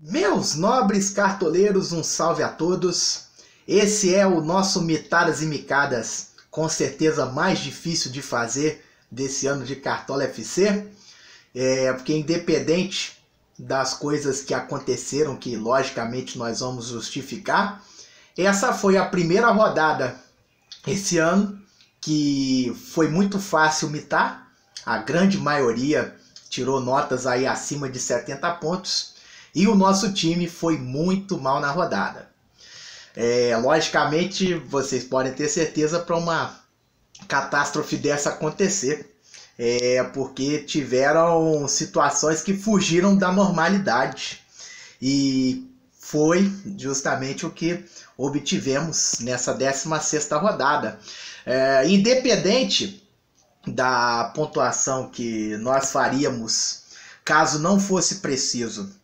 Meus nobres cartoleiros, um salve a todos. Esse é o nosso Mitadas e Micadas, com certeza mais difícil de fazer desse ano de Cartola FC. Porque independente das coisas que aconteceram, que logicamente nós vamos justificar, essa foi a primeira rodada esse ano que foi muito fácil mitar. A grande maioria tirou notas aí acima de 70 pontos. E o nosso time foi muito mal na rodada. Logicamente, vocês podem ter certeza para uma catástrofe dessa acontecer. Porque tiveram situações que fugiram da normalidade. E foi justamente o que obtivemos nessa 16ª rodada. Independente da pontuação que nós faríamos, caso não fosse preciso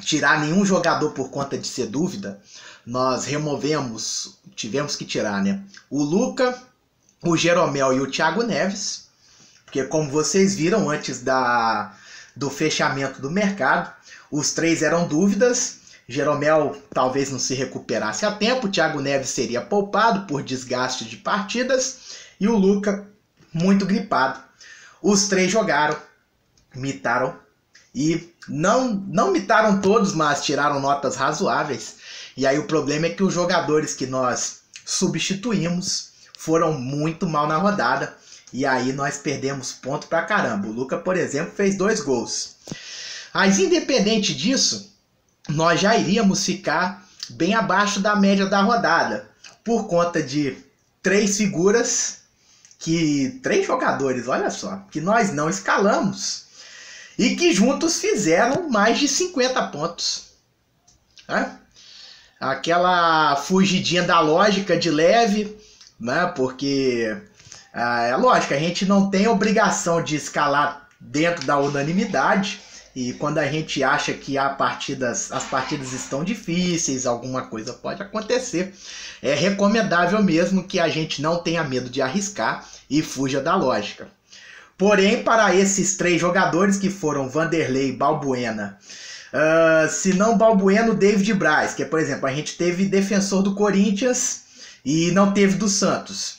tirar nenhum jogador por conta de ser dúvida, nós tivemos que tirar, né? O Luca, o Jeromel e o Thiago Neves, porque como vocês viram antes do fechamento do mercado, os três eram dúvidas. Jeromel talvez não se recuperasse a tempo, o Thiago Neves seria poupado por desgaste de partidas e o Luca muito gripado. Os três jogaram, mitaram e não mitaram todos, mas tiraram notas razoáveis. E aí o problema é que os jogadores que nós substituímos foram muito mal na rodada. E aí nós perdemos ponto pra caramba. O Luca, por exemplo, fez 2 gols. Mas independente disso, nós já iríamos ficar bem abaixo da média da rodada. Por conta de 3 figuras, 3 jogadores, olha só, que nós não escalamos. E que juntos fizeram mais de 50 pontos. Aquela fugidinha da lógica de leve, né? Porque é lógico, a gente não tem obrigação de escalar dentro da unanimidade. E quando a gente acha que as partidas estão difíceis, alguma coisa pode acontecer, é recomendável mesmo que a gente não tenha medo de arriscar e fuja da lógica. Porém, para esses 3 jogadores que foram Vanderlei, Balbuena, se não Balbuena, David Braz, que por exemplo, a gente teve defensor do Corinthians e não teve do Santos.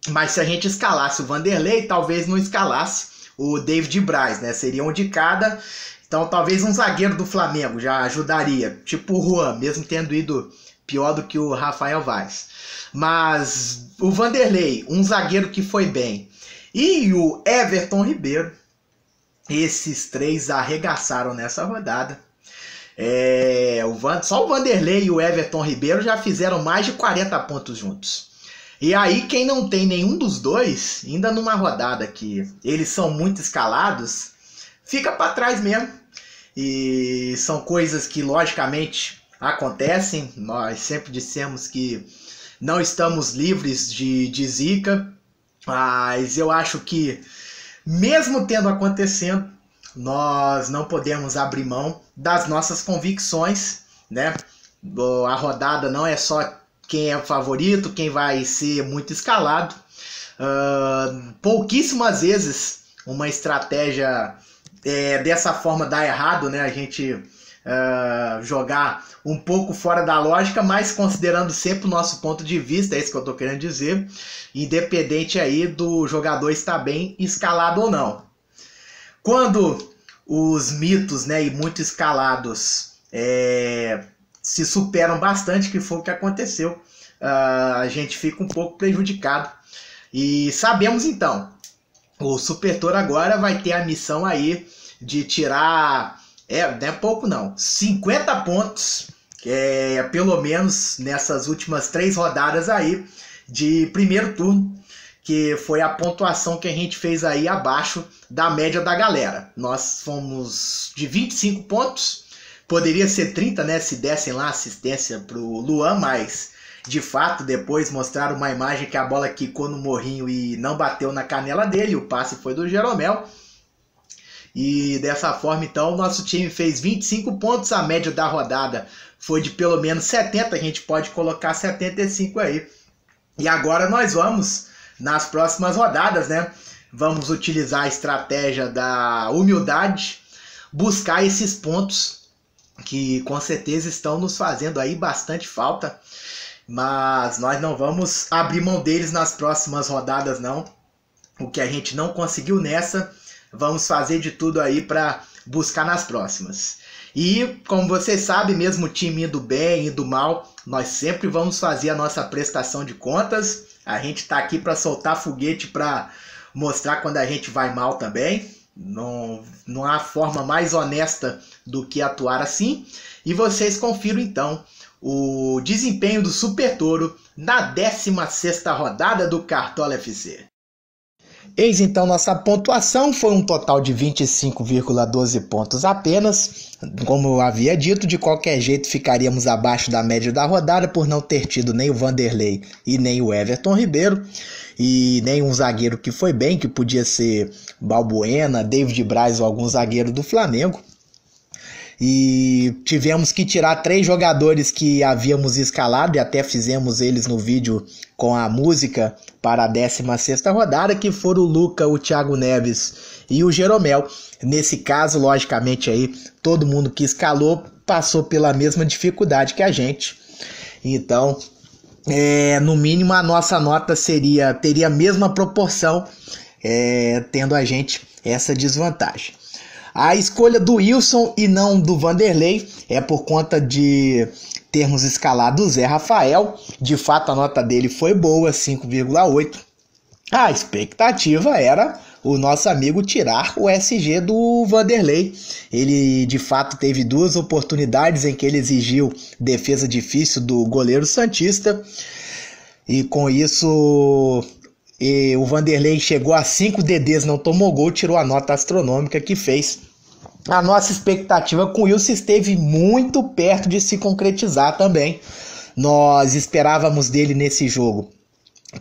Mas se a gente escalasse o Vanderlei, talvez não escalasse o David Braz, né? Seria um de cada. Então talvez um zagueiro do Flamengo já ajudaria, tipo o Juan, mesmo tendo ido pior do que o Rafael Vaz. Mas o Vanderlei, um zagueiro que foi bem, e o Everton Ribeiro, esses 3 arregaçaram nessa rodada. Só o Vanderlei e o Everton Ribeiro já fizeram mais de 40 pontos juntos. E aí quem não tem nenhum dos dois, ainda numa rodada que eles são muito escalados, fica para trás mesmo. E são coisas que logicamente acontecem. Nós sempre dissemos que não estamos livres de zica. Mas eu acho que, mesmo tendo acontecendo, nós não podemos abrir mão das nossas convicções, né? A rodada não é só quem é o favorito, quem vai ser muito escalado. Pouquíssimas vezes uma estratégia dessa forma dá errado, né? A gente jogar um pouco fora da lógica, mas considerando sempre o nosso ponto de vista, é isso que eu estou querendo dizer, independente aí do jogador estar bem escalado ou não. Quando os mitos, né, e muito escalados se superam bastante, que foi o que aconteceu, a gente fica um pouco prejudicado. E sabemos então, o Supertor agora vai ter a missão aí de tirar, não é pouco não, 50 pontos, pelo menos nessas últimas 3 rodadas aí de primeiro turno, que foi a pontuação que a gente fez aí abaixo da média da galera. Nós fomos de 25 pontos, poderia ser 30, né, se dessem lá assistência pro Luan, mas de fato depois mostraram uma imagem que a bola quicou no morrinho e não bateu na canela dele, o passe foi do Jeromel. E dessa forma, então, o nosso time fez 25 pontos, a média da rodada foi de pelo menos 70, a gente pode colocar 75 aí. E agora nós vamos, nas próximas rodadas, né, vamos utilizar a estratégia da humildade, buscar esses pontos que com certeza estão nos fazendo aí bastante falta, mas nós não vamos abrir mão deles nas próximas rodadas não. O que a gente não conseguiu nessa, vamos fazer de tudo aí para buscar nas próximas. E como vocês sabem, mesmo o time indo bem, indo mal, nós sempre vamos fazer a nossa prestação de contas. A gente tá aqui para soltar foguete, para mostrar quando a gente vai mal também. Não há forma mais honesta do que atuar assim. E vocês confiram então o desempenho do Super Touro na 16ª rodada do Cartola FC. Eis então nossa pontuação, foi um total de 25,12 pontos apenas. Como eu havia dito, de qualquer jeito ficaríamos abaixo da média da rodada por não ter tido nem o Vanderlei e nem o Everton Ribeiro. E nem um zagueiro que foi bem, que podia ser Balbuena, David Braz ou algum zagueiro do Flamengo. E tivemos que tirar 3 jogadores que havíamos escalado e até fizemos eles no vídeo com a música para a 16ª rodada, que foram o Luca, o Thiago Neves e o Jeromel. Nesse caso, logicamente, aí todo mundo que escalou passou pela mesma dificuldade que a gente. Então, no mínimo a nossa nota teria a mesma proporção, tendo a gente essa desvantagem. A escolha do Wilson e não do Vanderlei é por conta de termos escalado o Zé Rafael. De fato a nota dele foi boa, 5,8. A expectativa era o nosso amigo tirar o SG do Vanderlei. Ele de fato teve 2 oportunidades em que ele exigiu defesa difícil do goleiro santista. E com isso o Vanderlei chegou a 5 DDs, não tomou gol, tirou a nota astronômica que fez. A nossa expectativa com o Wilson esteve muito perto de se concretizar também. Nós esperávamos dele nesse jogo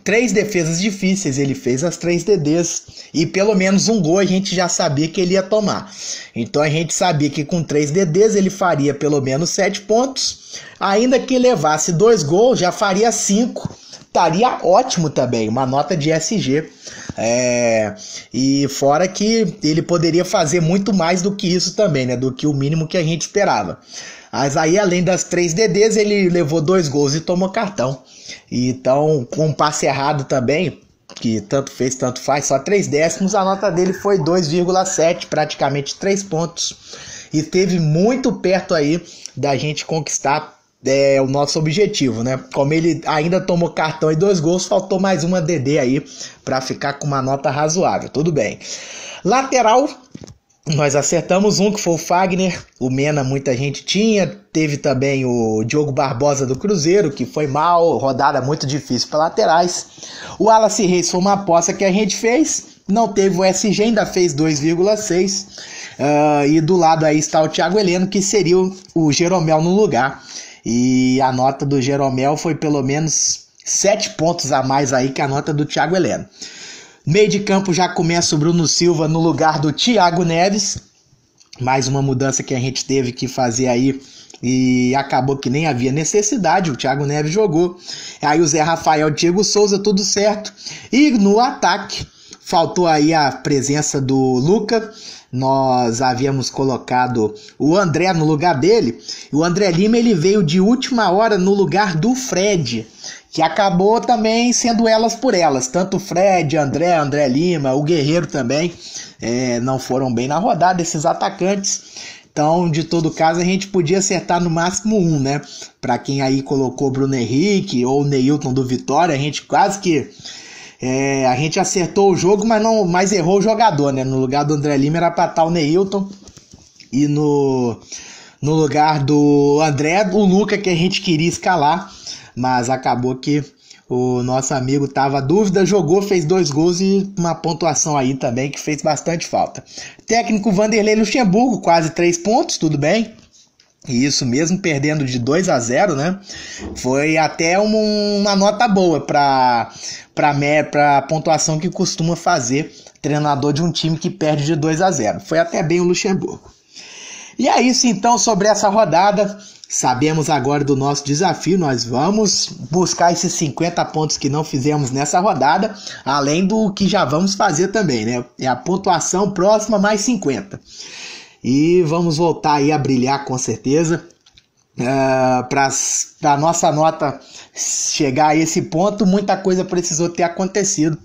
3 defesas difíceis, ele fez as 3 DDs e pelo menos um gol a gente já sabia que ele ia tomar. Então a gente sabia que com 3 DDs ele faria pelo menos 7 pontos, ainda que levasse 2 gols já faria 5. Estaria ótimo também, uma nota de SG. E fora que ele poderia fazer muito mais do que isso também, né? Do que o mínimo que a gente esperava. Mas aí, além das 3 DDs, ele levou 2 gols e tomou cartão. Então, com um passe errado também, que tanto fez, tanto faz, só 3 décimos, a nota dele foi 2,7, praticamente 3 pontos. E esteve muito perto aí da gente conquistar o nosso objetivo, né? Como ele ainda tomou cartão e 2 gols, faltou mais uma DD aí para ficar com uma nota razoável. Tudo bem. Lateral, nós acertamos um, que foi o Fagner. O Mena muita gente tinha. Teve também o Diogo Barbosa do Cruzeiro, que foi mal, rodada muito difícil para laterais. O Wallace Reis foi uma aposta que a gente fez, não teve o SG, ainda fez 2,6. E do lado aí está o Thiago Heleno, que seria o Jeromel no lugar. E a nota do Jeromel foi pelo menos 7 pontos a mais aí que a nota do Thiago Heleno. Meio de campo já começa o Bruno Silva no lugar do Thiago Neves. Mais uma mudança que a gente teve que fazer aí e acabou que nem havia necessidade. O Thiago Neves jogou. Aí o Zé Rafael, Diego Souza, tudo certo. E no ataque faltou aí a presença do Luca. Nós havíamos colocado o André no lugar dele. E o André Lima ele veio de última hora no lugar do Fred, que acabou também sendo elas por elas. Tanto o Fred, André Lima, o Guerreiro também não foram bem na rodada, esses atacantes. Então, de todo caso, a gente podia acertar no máximo um, né? Para quem aí colocou Bruno Henrique ou Neilton do Vitória, a gente quase que... a gente acertou o jogo, mas errou o jogador, né? No lugar do André Lima era para estar o Neilton. E no lugar do André, o Luca, que a gente queria escalar. Mas acabou que o nosso amigo tava à dúvida, jogou, fez 2 gols e uma pontuação aí também que fez bastante falta. Técnico Vanderlei Luxemburgo, quase 3 pontos, tudo bem. E isso mesmo, perdendo de 2-0, né? Foi até uma nota boa para a pontuação que costuma fazer treinador de um time que perde de 2-0. Foi até bem o Luxemburgo. E é isso então sobre essa rodada. Sabemos agora do nosso desafio, nós vamos buscar esses 50 pontos que não fizemos nessa rodada, além do que já vamos fazer também, né? É a pontuação próxima mais 50. e vamos voltar aí a brilhar com certeza. Para a nossa nota chegar a esse ponto, muita coisa precisou ter acontecido.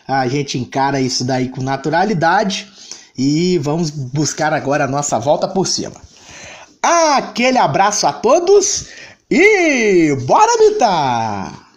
A gente encara isso daí com naturalidade e vamos buscar agora a nossa volta por cima. Aquele abraço a todos e bora mitar!